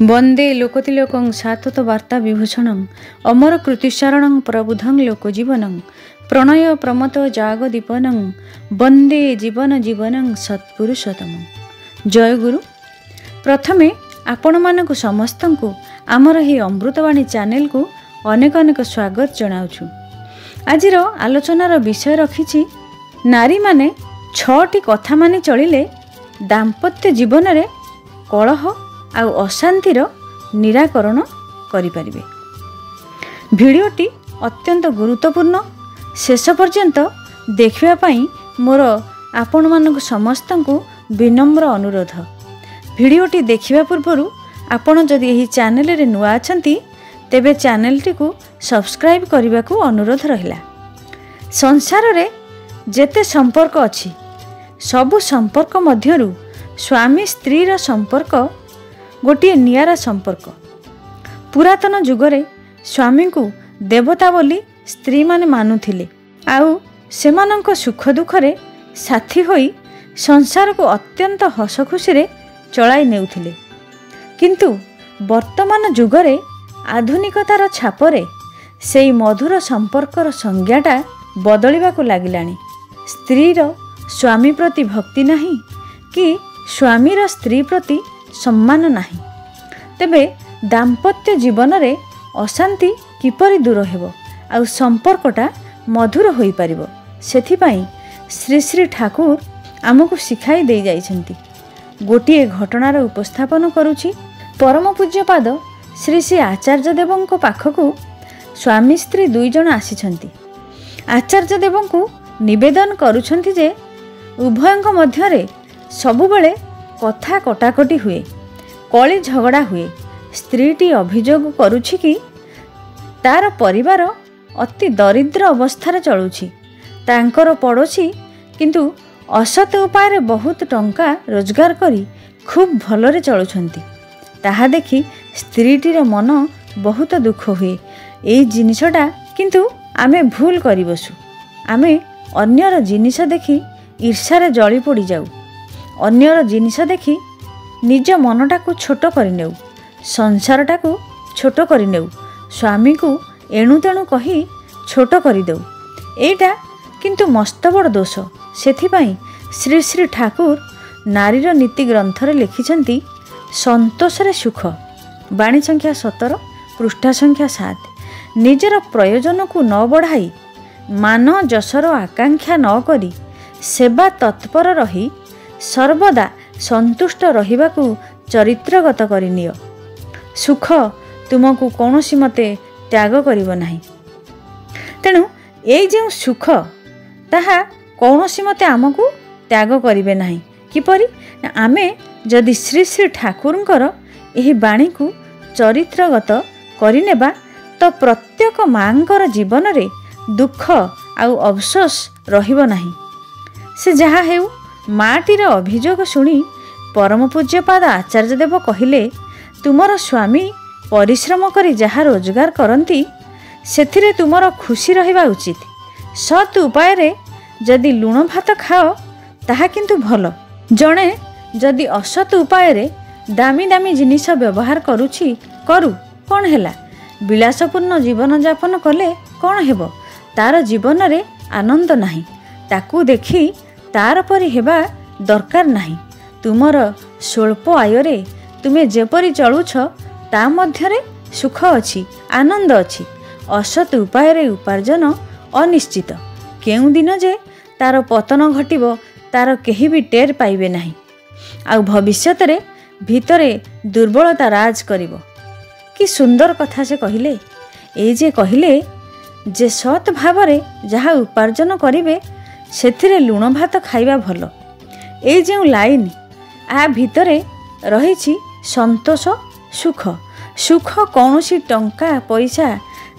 वंदे लोकतिलकं सातत वार्ता विभूषणं अमर कृतिशरणं प्रबुधं लोकजीवनं प्रणय प्रमत जागदीपनं वंदे जीवन जीवनं सत्पुरुषोत्तम। जय गुरु। प्रथमे आपण मानक समस्त को आमर ही अमृतवाणी चैनल को अनेक अनेक स्वागत जनाउछु। आजिर आलोचनार विषय रखिछि नारी माने 6टी कथा मानि चलिले दाम्पत्य जीवन रे कलह आउ अशांतिर निराकरण करिपारिबे। भिडियोटी अत्यंत गुरुत्वपूर्ण, शेष पर्यंत देखिबा पई मोर आपण मानक समस्त को विनम्र अनुरोध। भिडियोटी देखिबा पूर्वरु आपण जदि एही चैनल रे नुआ अछंती तेबे चैनलटी को सब्सक्राइब करबा को अनुरोध रहिला। संसार रे जेते संपर्क अछि सबु संपर्क मध्यरु स्वामी स्त्री रा संपर्क गोटे नियारा संपर्क। पुरातन जुगरे स्वामी को देवता बोली स्त्री माने मानुथिले आउ सेमानंक सुख दुख रे साथी होई संसार को अत्यंत हस खुशी रे चलाई नेउथिले। किंतु वर्तमान जुगरे आधुनिकतार छापरे सेई मधुर संपर्कर संज्ञाटा बदलिबा को लागिलानी। स्त्रीर स्वामी प्रति भक्ति नहीं कि स्वामीर स्त्री प्रति सम्मान नहीं। तेबे दाम्पत्य जीवन रे अशांति किपरि दूर हेबो आउ संपर्कटा मधुर होई परिबो, सेथिपाई श्री श्री ठाकुर आमको शिखाई दे जाइछंती। गोटिए घटनार उपस्थापन करूछि। परम पूज्यपाद श्री श्री आचार्य देवंको पाखकु स्वामी स्त्री दुई जण आसीछंती। आचार्य देवंको निवेदन करूछंती जे उभयंक मध्यरे सबुबेले कथा कटाकटी हुए, कली झगड़ा हुए। स्त्रीटी अभियोग करुछि कि तार परिवार अति दरिद्र अवस्था चलुछि, तांकर पड़ोशी किंतु असत उपाय बहुत टंका रोजगार करी खूब भलरे चलुछंती। ताहा देखि स्त्रीटीर मन बहुत दुख हुए। एई जिनिसटा किंतु आमे भूल करि बसु। आमे अन्यर जिनिस देखि ईर्ष्यारे जली पड़ी जाऊ, अन्यर जिनिस देखि निज मनटा को छोट करिनेउ, संसारटा को छोट करिनेउ, स्वामी को एणु तेणु कही छोट करिदेउ। एटा किंतु मस्त बड़ दोष। सेथिपाई श्री श्री ठाकुर नारीर नीति ग्रंथरे लिखिछंती संतोषरे सुख, बाणी संख्या 17 पृष्ठा संख्या 7। निजर प्रयोजन को न बढ़ाई मान जसर आकांक्षा न करी सेवा तत्पर रही सर्वदा संतुष्ट रहिबाकू चरित्रगत करिनियो। सुख तुमको कौनसी मते त्याग करिबो नाही। तेणु एई जे सुख ताहा कौनसी मते आमको त्याग करिबे नाही। किपरि आमे जदि श्री श्री ठाकुरंकर एही बाणी को चरित्रगत करिनेबा तो प्रत्येक मांकर जीवन रे दुख आउ अफसोस रहिबो नाही। से जहा हेउ माटीर अभियोग शुणी परम पूज्यपाद आचार्य देव कहिले तुमर स्वामी परिश्रम करी जहा रोजगार करती सेथिरे तुमर खुशी रहिबा उचित। सत उपाय रे जदि लुण भात खाओ ताहा किंतु भल। जणे जदि असत उपाय रे दामी दामी जिनिस व्यवहार करुछि करू, कोन हेला? विलासपूर्ण जीवन यापन कले कोन हेबो? तार जीवन रे आनंद नाही, ताकू देखी तार परि हेबा दरकार नाही। तुमर स्वल्प आयरे तुमे जेपरि चलुछ ता मध्यरे सुख अछि, आनंद अछि। असत उपाय रे उपार्जन अनिश्चित, केउ दिन जे तार पतन घटिबो तार केही भी टेर पाइबे नाही। आउ भविष्यत रे भितरे दुर्बलता राज करिवो। कि सुंदर कथा से कहिले। ए जे कहिले जे सत भावरे जहा उपार्जन करिवे सेथिरे लुण भात खाइबा भल। ए जे लाइन आ भितरे रहिछि संतोष सुख। सुख कौनसी टंका पैसा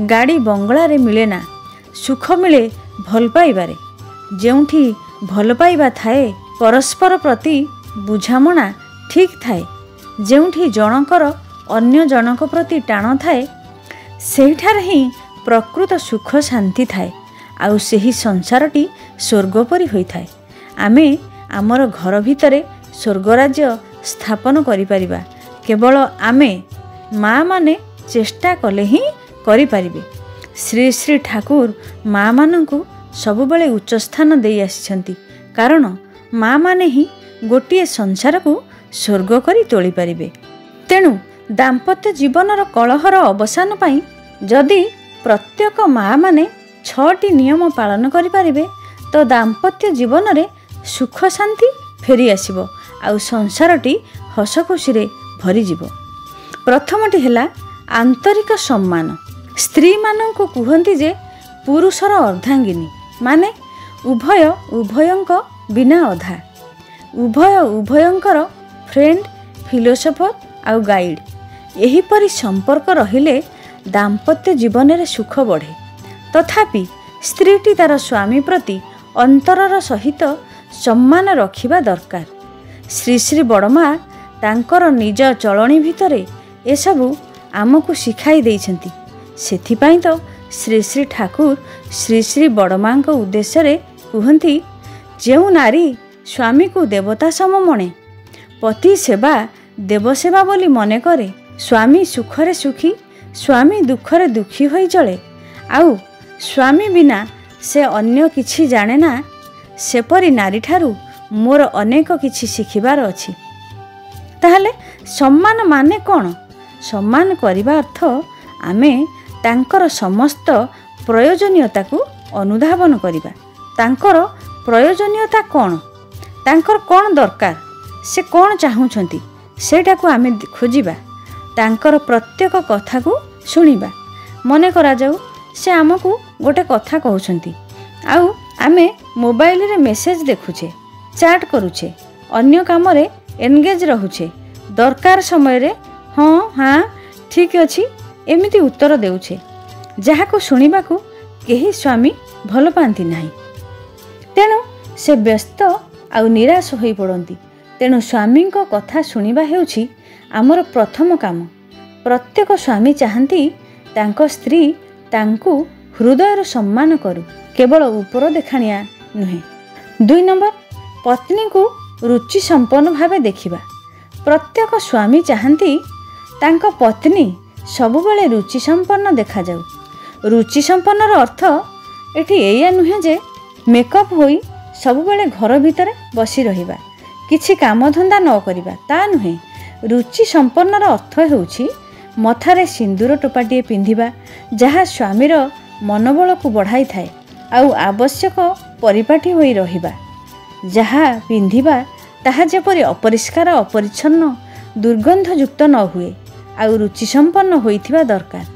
गाड़ी बंगला रे मिले ना, सुख मिले भल पाइबारे। जेउठी भल पाइबा थाए परस्पर प्रति बुझामणा ठीक थाए, जेउठी जनकर अन्य जनक प्रति टाण थाए सेहिठार ही प्रकृत सुख शांति थाए। आउ सेही संसारटी स्वर्ग परि होइथाए। आमे आमर घर भितरे स्वर्गराज्य स्थापन करि परिबा, केवल आमे माँ माने चेष्टा कले ही करि पारिबे। श्री श्री ठाकुर माँ मानंकु सबुबले उच्च स्थान दे आछिछंती, कारण माँ माने ही गोटिए संसार को स्वर्ग करी तोली पारिबे। तेणु दाम्पत्य जीवनर कलहर अवसान पाई जदि प्रत्येक माँ माने 6टी नियम पालन करि पारिबे तो दाम्पत्य जीवन रे सुख शांति फेरी आसिबो आउ संसारटी हस खुशी रे भरी जिवो। प्रथमटी हेला आंतरिक सम्मान। स्त्री मानंकु कुहंती जे पुरुषर अर्धांगिनी, माने उभय उभयंक बिना अधा, उभय उभयंकर फ्रेंड फिलोसोफर आउ गाइड। एहीपरि संपर्क रहिले दाम्पत्य जीवन रे सुख बढ़े। तथापि स्त्रीटी तार स्वामी प्रति अंतरर सहित सम्मान रखिबा दरकार। श्री श्री बड़मा तांकर निज चलणी भितरे एसबु आमको शिखाई देइछंती। सेथिपाई तो श्री श्री ठाकुर श्री श्री बड़मा उद्देश्य रे कुहंती, जेउ नारी स्वामी को देवता सम मणे, पति सेवा देवसेवा बोली मने करे, स्वामी सुखरे सुखी स्वामी दुखरे दुखी होई चले, आउ स्वामी बिना से अन्य किछि जाने ना, सेपरी नारी ठारू मोर अनेक किछि शिखिबार अछि। ताहले सम्मान माने कोन? सम्मान करिबा अर्थ आमे तांकर समस्त प्रयोजनीयता को अनुधावन करिबा। तांकर प्रयोजनीयता कोन, तांकर कोन दरकार, से कोन चाहुछंती सेटा को आमे खोजिबा। तांकर प्रत्येक कथा को सुनिबा। मने करा जाऊ से आमको गोटे कथा कहउछंती, आउ आमे मोबाइल रे मेसेज देखुछे, चैट करूछे, अन्य काम रे एंगेज रहुछे, दरकार समय रे हाँ हाँ ठीक अछि एमिति उत्तर देउछे, जहा को सुनिबा को केही स्वामी भल पांती नाही। तेणु से व्यस्त आउ निराश होई पड़ंती। तेणु स्वामी को कथा सुनिबा हेउछि आमर प्रथम काम। प्रत्येक स्वामी चाहंती तांको स्त्री तांकु हृदयर सम्मान करू, केवल ऊपर देखाणिया नुहे। 2 नंबर, पत्नी को रुचि संपन्न भावे देखिबा। प्रत्येक स्वामी चाहंती तांको पत्नी सबुबले रुचि संपन्न देखा जाऊ। रुचि संपन्नर अर्थ एठी एया नुहे जे मेकअप होई सबुबले घर भितर बसी रहिबा, किछि काम धंदा न करिबा, ता नुहे। रुचि संपन्नर अर्थ हेउछि मथारे सिंदूर टोपाटिए पिंधिबा, जहा स्वामीर मनोबल को बढ़ाई थाए, आउ आवश्यक परिपाटी होई रहिबा। जहा पिंधिबा ताहा जेपरि अपरिष्कार अपरिच्छन्न दुर्गंधयुक्त न हुए, आउ रुचि संपन्न होइथिबा दरकार।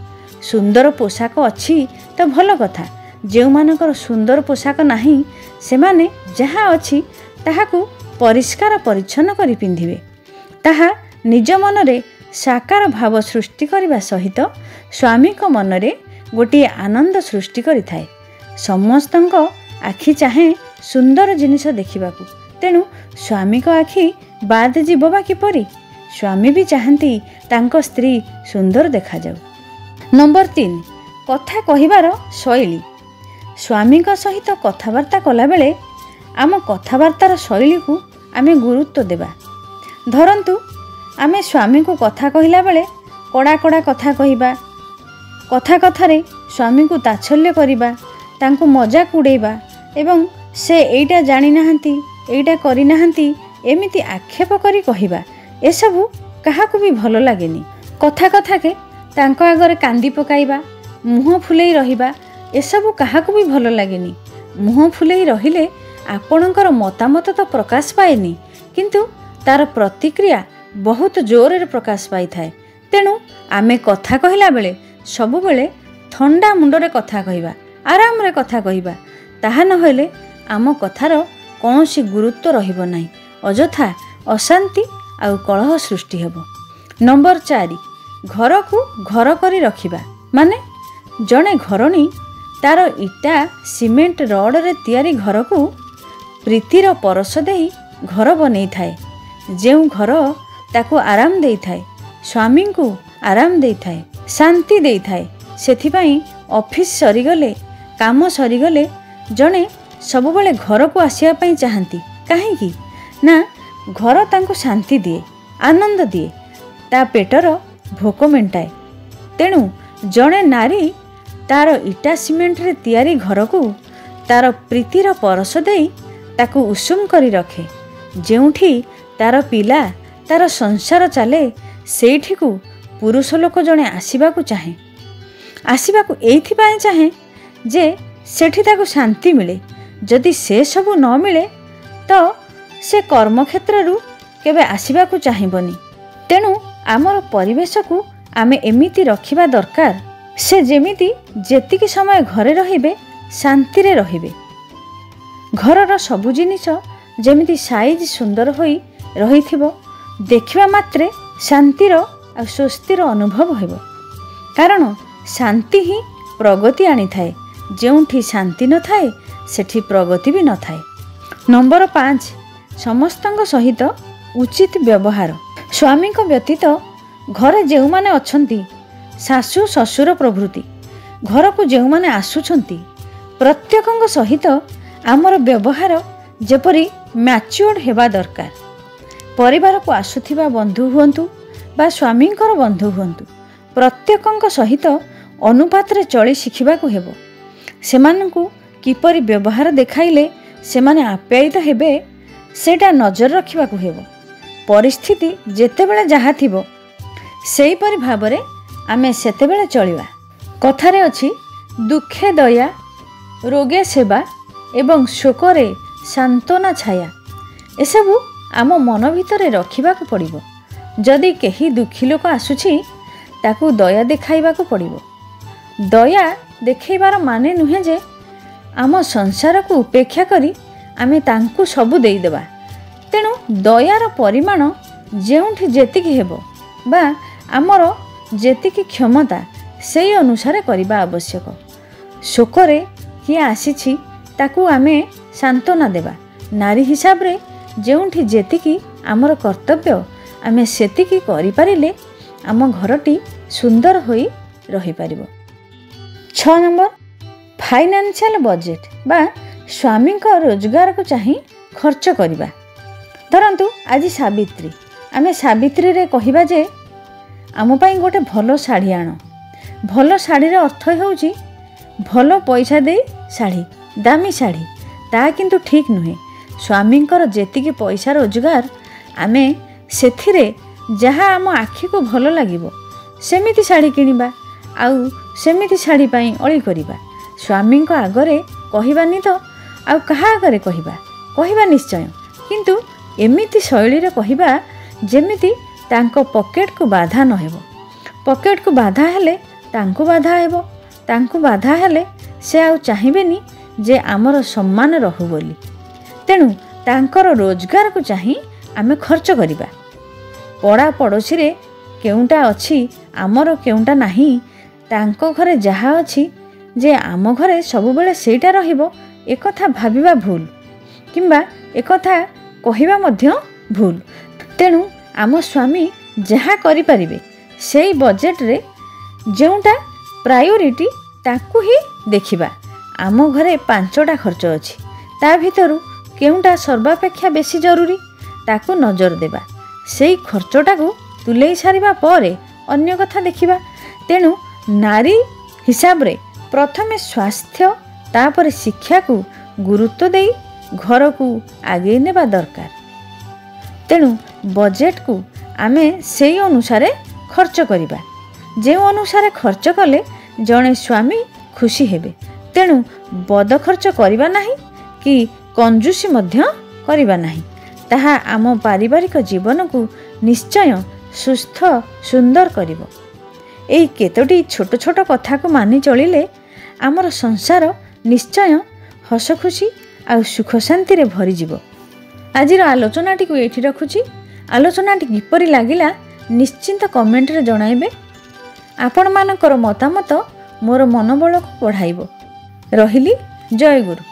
सुंदर पोशाक अछि तो भल कथा, जेउ मानकर सुंदर पोशाक नाही सेमाने जहा अछि ताहाकु परिष्कार परिच्छन्न करी पिंधिबे। ताहा निज मनरे साकार भाव सृष्टि करने सहित स्वामी को मनरे गोटे आनंद सृष्टि करि थाए। समस्तंक आखि चाहे सुंदर जिनिस देखिबाकू, तेणु स्वामी को आखि बाद जीवबा किपरि? स्वामी भी चाहती तांको स्त्री सुंदर देखा जाऊ। नंबर 3, कथा कहिबार शैली। स्वामी का सहित कथबार्ता कला बेले आम कथबार्तार शैली को आमे गुरुत्व देबा। धरंतु आमे स्वामी को कथा कहिला बेले कड़ा कड़ा कथा कहिबा, कथा कथारे स्वामी को ताच्छल्य करिबा, तांको मजाक उड़ेबा एवं से एइटा जानि नाहंती एइटा करि नाहंती एमिति आक्षेप करी कहिबा, एसबु काहाकु भी भल लागेनी। कथा कथा के तांको आगरे कांदी पकाइबा, मुह फुलेई रहिबा, एसबु काहाकु भी भल लागेनी। मुह फुलेई रहिले आपणकर मतामत तो प्रकाश पाएनी, किंतु तार प्रतिक्रिया बहुत जोर रे प्रकाश पाई थाए। तेणु आमे कथा कहिला बेले सबु बेले ठंडा मुंडरे कथा कहिबा, आराम रे कथा कहिबा, ताहा न होइले आम कथार कौनसी गुरुत्व रहिबो नाही, अजथा अशांति आउ कलह सृष्टि हेबो। नंबर 4, घर को घर करी रखिबा। माने जणे घरणी तार इटा सीमेंट रड रे तैयारी घर को प्रीतिर परस देई घर बनै थाए। जेउ घर ताको आराम देई थाए, स्वामी को आराम देई थाए, शांति देई थाए। सेथिपाई ऑफिस सरी गले, काम सरी गले जणे सबुबले घर को आसिया पई चाहंती। काहेकि ना घर तांको शांति दिए, आनंद दिए। ତା ପେଟର ଭୋକ ମେଣ୍ଟାଏ। ତେଣୁ ଜଣେ ନାରୀ ତାର ଇଟା ସିମେଣ୍ଟରେ ତିଆରି ଘରକୁ ତାର ପ୍ରୀତିର ପରଶ ଦେଇ ତାକୁ ଉଷୁମ କରି ରଖେ। ଯେଉଁଠି ତାର ପିଲା ତାର ସଂସାର ଚାଲେ ସେଇଠିକୁ ପୁରୁଷ ଲୋକ ଜଣେ ଆସିବାକୁ ଚାହେଁ। ଆସିବାକୁ ଏଇଥିପାଇଁ ଚାହେଁ ଯେ ସେଠି ତାକୁ ଶାନ୍ତି ମିଳେ। ଯଦି ସେ ସବୁ ନ ମିଳେ ତ ସେ କର୍ମକ୍ଷେତ୍ରରୁ କେବେ ଆସିବାକୁ ଚାହିଁବନି। ତେଣୁ ଆମର ପରିବେଶକୁ ଆମେ ଏମିତି ରଖିବା ଦରକାର ସେ ଯେମିତି ଯେତିକି ସମୟ ଘରେ ରହିବେ ଶାନ୍ତିରେ ରହିବେ। ଘରର ସବୁ ଜିନିଷ ଯେମିତି ସାଇଜ ସୁନ୍ଦର ହୋଇ ରହିଥିବ, ଦେଖିବା ମାତ୍ରେ ଶାନ୍ତିର ଆଉ ସ୍ୱସ୍ତିର ଅନୁଭବ ହେବ। କାରଣ ଶାନ୍ତି ହିଁ ପ୍ରଗତି ଆଣିଥାଏ। ଯେଉଁଠି ଶାନ୍ତି ନଥାଏ ସେଠି ପ୍ରଗତି ବି ନଥାଏ। ନମ୍ବର 5, ସମସ୍ତଙ୍କ ସହିତ ଉଚିତ ବ୍ୟବହାର। ସ୍ୱାମୀଙ୍କ ବ୍ୟତୀତ ଘରେ ଯେଉଁମାନେ ଅଛନ୍ତି, ଶାଶୁ ଶ୍ୱଶୁର ପ୍ରଭୃତି, ଘରକୁ ଯେଉଁମାନେ ଆସୁଛନ୍ତି, ପ୍ରତ୍ୟେକଙ୍କ ସହିତ ଆମର ବ୍ୟବହାର ଯେପରି ମ୍ୟାଚୁଅର୍ଡ ହେବା ଦରକାର। ପରିବାରକୁ ଆସୁଥିବା ବନ୍ଧୁ ହୁଅନ୍ତୁ ବା ସ୍ୱାମୀଙ୍କର ବନ୍ଧୁ ହୁଅନ୍ତୁ, ପ୍ରତ୍ୟେକଙ୍କ ସହିତ ଅନୁପାତରେ ଚଳି ଶିଖିବାକୁ ହେବ। ସେମାନଙ୍କୁ କିପରି ବ୍ୟବହାର ଦେଖାଇଲେ ସେମାନେ ଆପ୍ୟାୟିତ ହେବେ ସେଇଟା ନଜର ରଖିବାକୁ ହେବ। ପରିସ୍ଥିତି ଯେତେବେଳେ ଯାହା ଥିବ ସେହିପରି ଭାବରେ ଆମେ ସେତେବେଳେ ଚଳିବା। କଥାରେ ଅଛି, ଦୁଃଖେ ଦୟା, ରୋଗେ ସେବା ଏବଂ ଶୋକରେ ସାନ୍ତ୍ୱନା ଛାୟା। ଏସବୁ ଆମ ମନ ଭିତରେ ରଖିବାକୁ ପଡ଼ିବ। ଯଦି କେହି ଦୁଃଖୀ ଲୋକ ଆସୁଛି ତାକୁ ଦୟା ଦେଖାଇବାକୁ ପଡ଼ିବ। ଦୟା ଦେଖାଇବାର ମାନେ ନୁହେଁ ଯେ ଆମ ସଂସାରକୁ ଉପେକ୍ଷା କରି ଆମେ ତାଙ୍କୁ ସବୁ ଦେଇଦେବା। ତେଣୁ ଦୟାର ପରିମାଣ ଯେଉଁଠି ଯେତିକି ହେବ ବା ଆମର ଯେତିକି କ୍ଷମତା ସେଇ ଅନୁସାରେ କରିବା ଆବଶ୍ୟକ। ଶୋକରେ କିଏ ଆସିଛି ତାକୁ ଆମେ ସାନ୍ତ୍ୱନା ଦେବା। ନାରୀ ହିସାବରେ ଯେଉଁଠି ଯେତିକି ଆମର କର୍ତ୍ତବ୍ୟ ଆମେ ସେତିକି କରିପାରିଲେ ଆମ ଘରଟି ସୁନ୍ଦର ହୋଇ ରହିପାରିବ। 6 ନମ୍ବର, ଫାଇନାନ୍ସିଆଲ ବଜେଟ୍ ବା ସ୍ୱାମୀଙ୍କ ରୋଜଗାରକୁ ଚାହିଁ ଖର୍ଚ୍ଚ କରିବା। ଧରନ୍ତୁ ଆଜି ସାବିତ୍ରୀ, ଆମେ ସାବିତ୍ରୀରେ କହିବା ଯେ ଆମ ପାଇଁ ଗୋଟେ ଭଲ ଶାଢ଼ୀ ଆଣ। ଭଲ ଶାଢ଼ୀର ଅର୍ଥ ହେଉଛି ଭଲ ପଇସା ଦେଇ ଶାଢ଼ୀ, ଦାମୀ ଶାଢ଼ୀ। ତାହା କିନ୍ତୁ ଠିକ୍ ନୁହେଁ। ସ୍ୱାମୀଙ୍କର ଯେତିକି ପଇସା ରୋଜଗାର ଆମେ ସେଥିରେ ଯାହା ଆମ ଆଖିକୁ ଭଲ ଲାଗିବ ସେମିତି ଶାଢ଼ୀ କିଣିବା ଆଉ ସେମିତି ଶାଢ଼ୀ ପାଇଁ ଅଳି କରିବା। ସ୍ୱାମୀଙ୍କ ଆଗରେ କହିବାନି ତ ଆଉ କାହା ଆଗରେ କହିବା ନିଶ୍ଚୟ, କିନ୍ତୁ ଏମିତି ଶୈଳୀରେ କହିବା ଯେମିତି ତାଙ୍କ ପକେଟକୁ ବାଧା ନ ହେବ। ପକେଟକୁ ବାଧା ହେଲେ ତାଙ୍କୁ ବାଧା ହେବ, ତାଙ୍କୁ ବାଧା ହେଲେ ସେ ଆଉ ଚାହିଁବେନି ଯେ ଆମର ସମ୍ମାନ ରହୁ ବୋଲି। ତେଣୁ ତାଙ୍କର ରୋଜଗାରକୁ ଚାହିଁ ଆମେ ଖର୍ଚ୍ଚ କରିବା। ପଡ଼ା ପଡ଼ୋଶୀରେ କେଉଁଟା ଅଛି ଆମର କେଉଁଟା ନାହିଁ, ତାଙ୍କ ଘରେ ଯାହା ଅଛି ଯେ ଆମ ଘରେ ସବୁବେଳେ ସେଇଟା ରହିବ, ଏକଥା ଭାବିବା ଭୁଲ କିମ୍ବା ଏକଥା କହିବା ମଧ୍ୟ ଭୁଲ। ତେଣୁ ଆମ ସ୍ୱାମୀ ଯାହା କରିପାରିବେ ସେଇ ବଜେଟରେ ଯେଉଁଟା ପ୍ରାୟୋରିଟି ତାକୁ ହିଁ ଦେଖିବା। ଆମ ଘରେ 5ଟା ଖର୍ଚ୍ଚ ଅଛି, ତା ଭିତରୁ କେଉଁଟା ସର୍ବାପେକ୍ଷା ବେଶୀ ଜରୁରୀ ତାକୁ ନଜର ଦେବା। ସେଇ ଖର୍ଚ୍ଚଟାକୁ ତୁଲେଇ ସାରିବା ପରେ ଅନ୍ୟ କଥା ଦେଖିବା। ତେଣୁ ନାରୀ ହିସାବରେ ପ୍ରଥମେ ସ୍ୱାସ୍ଥ୍ୟ ତାପରେ ଶିକ୍ଷାକୁ ଗୁରୁତ୍ୱ ଦେଇ ଘରକୁ ଆଗେଇ ନେବା ଦରକାର। ତେଣୁ ବଜେଟକୁ ଆମେ ସେଇ ଅନୁସାରେ ଖର୍ଚ୍ଚ କରିବା। ଯେଉଁ ଅନୁସାରେ ଖର୍ଚ୍ଚ କଲେ ଜଣେ ସ୍ୱାମୀ ଖୁସି ହେବେ। ତେଣୁ ବଦ ଖର୍ଚ୍ଚ କରିବା ନାହିଁ କି କଞ୍ଜୁସି ମଧ୍ୟ କରିବା ନାହିଁ। ତାହା ଆମ ପାରିବାରିକ ଜୀବନକୁ ନିଶ୍ଚୟ ସୁସ୍ଥ ସୁନ୍ଦର କରିବ। ଏଇ କେତୋଟି ଛୋଟ ଛୋଟ କଥାକୁ ମାନି ଚଳିଲେ ଆମର ସଂସାର ନିଶ୍ଚୟ ହସ ଖୁସି ଆଉ ସୁଖ ଶାନ୍ତିରେ ଭରିଯିବ। ଆଜିର ଆଲୋଚନାଟିକୁ ଏଇଠି ରଖୁଛି। ଆଲୋଚନାଟି କିପରି ଲାଗିଲା ନିଶ୍ଚିନ୍ତ କମେଣ୍ଟରେ ଜଣାଇବେ। ଆପଣମାନଙ୍କର ମତାମତ ମୋର ମନୋବଳକୁ ବଢ଼ାଇବ। ରହିଲି, ଜୟ ଗୁରୁ।